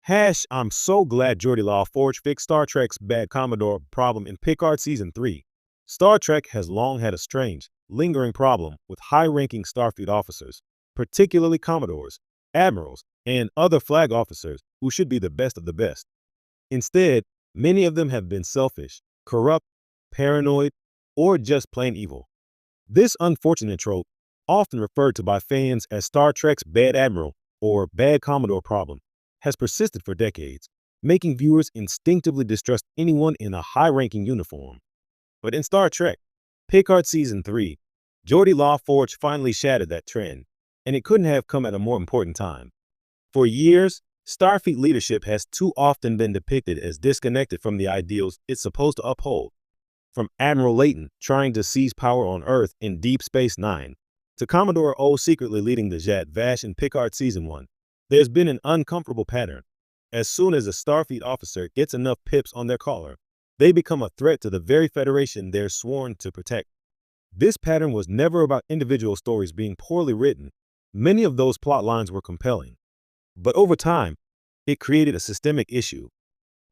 I'm so glad Geordi LaForge fixed Star Trek's bad Commodore problem in Picard Season 3. Star Trek has long had a strange, lingering problem with high-ranking Starfleet officers, particularly Commodores, Admirals, and other flag officers who should be the best of the best. Instead, many of them have been selfish, corrupt, paranoid, or just plain evil. This unfortunate trope, often referred to by fans as Star Trek's bad Admiral or bad Commodore problem, has persisted for decades, making viewers instinctively distrust anyone in a high-ranking uniform. But in Star Trek, Picard Season 3, Geordi LaForge finally shattered that trend, and it couldn't have come at a more important time. For years, Starfleet leadership has too often been depicted as disconnected from the ideals it's supposed to uphold. From Admiral Layton trying to seize power on Earth in Deep Space Nine, to Commodore O secretly leading the Zhat Vash in Picard Season 1, there's been an uncomfortable pattern. As soon as a Starfleet officer gets enough pips on their collar, they become a threat to the very Federation they're sworn to protect. This pattern was never about individual stories being poorly written. Many of those plot lines were compelling. But over time, it created a systemic issue.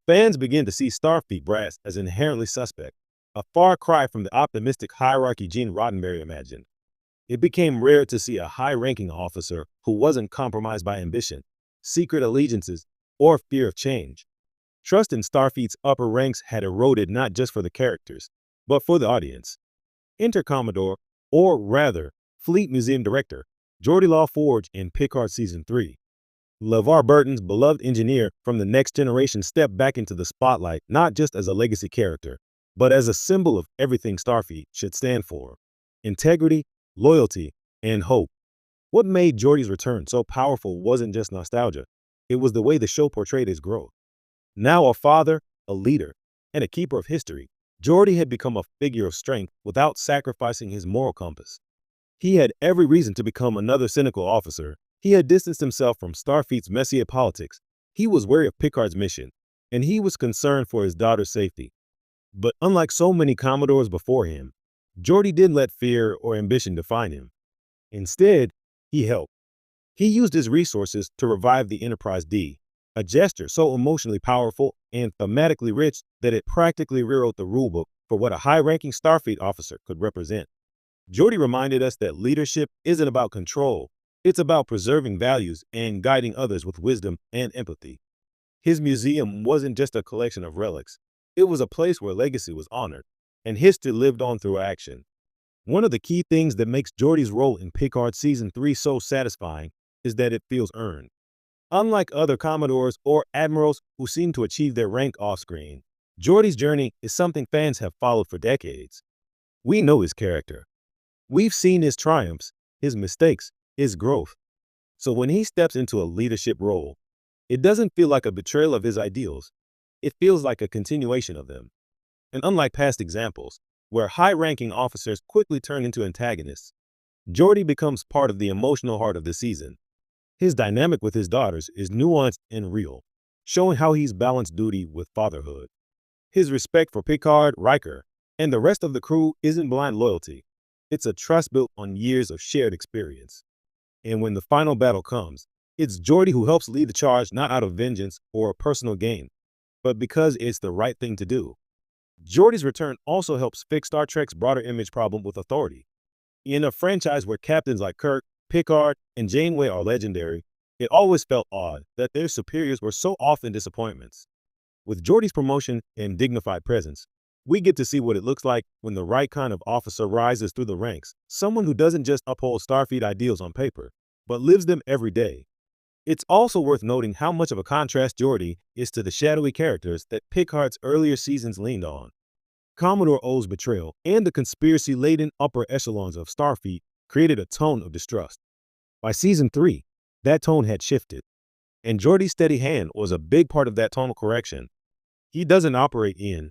Fans began to see Starfleet brass as inherently suspect, a far cry from the optimistic hierarchy Gene Roddenberry imagined. It became rare to see a high-ranking officer who wasn't compromised by ambition, secret allegiances, or fear of change. Trust in Starfleet's upper ranks had eroded not just for the characters, but for the audience. Enter Commodore, or rather, Fleet Museum Director, Geordi LaForge in Picard Season 3. LeVar Burton's beloved engineer from the Next Generation stepped back into the spotlight not just as a legacy character, but as a symbol of everything Starfleet should stand for: integrity, loyalty, and hope. What made Geordi's return so powerful wasn't just nostalgia. It was the way the show portrayed his growth. Now a father, a leader, and a keeper of history, Geordi had become a figure of strength without sacrificing his moral compass. He had every reason to become another cynical officer. He had distanced himself from Starfleet's messy politics. He was wary of Picard's mission, and he was concerned for his daughter's safety. But unlike so many Commodores before him, Geordi didn't let fear or ambition define him. Instead, he helped. He used his resources to revive the Enterprise D, a gesture so emotionally powerful and thematically rich that it practically rewrote the rulebook for what a high-ranking Starfleet officer could represent. Geordi reminded us that leadership isn't about control. It's about preserving values and guiding others with wisdom and empathy. His museum wasn't just a collection of relics. It was a place where legacy was honored and history lived on through action. One of the key things that makes Geordi's role in Picard Season 3 so satisfying is that it feels earned. Unlike other Commodores or Admirals who seem to achieve their rank off-screen, Geordi's journey is something fans have followed for decades. We know his character. We've seen his triumphs, his mistakes, his growth. So when he steps into a leadership role, it doesn't feel like a betrayal of his ideals. It feels like a continuation of them. And unlike past examples, where high-ranking officers quickly turn into antagonists, Geordi becomes part of the emotional heart of the season. His dynamic with his daughters is nuanced and real, showing how he's balanced duty with fatherhood. His respect for Picard, Riker, and the rest of the crew isn't blind loyalty. It's a trust built on years of shared experience. And when the final battle comes, it's Geordi who helps lead the charge not out of vengeance or personal gain, but because it's the right thing to do. Geordi's return also helps fix Star Trek's broader image problem with authority. In a franchise where captains like Kirk, Picard, and Janeway are legendary, it always felt odd that their superiors were so often disappointments. With Geordi's promotion and dignified presence, we get to see what it looks like when the right kind of officer rises through the ranks, someone who doesn't just uphold Starfleet ideals on paper, but lives them every day. It's also worth noting how much of a contrast Geordi is to the shadowy characters that Picard's earlier seasons leaned on. Commodore O's betrayal and the conspiracy-laden upper echelons of Starfleet created a tone of distrust. By Season 3, that tone had shifted, and Geordi's steady hand was a big part of that tonal correction. He doesn't operate in,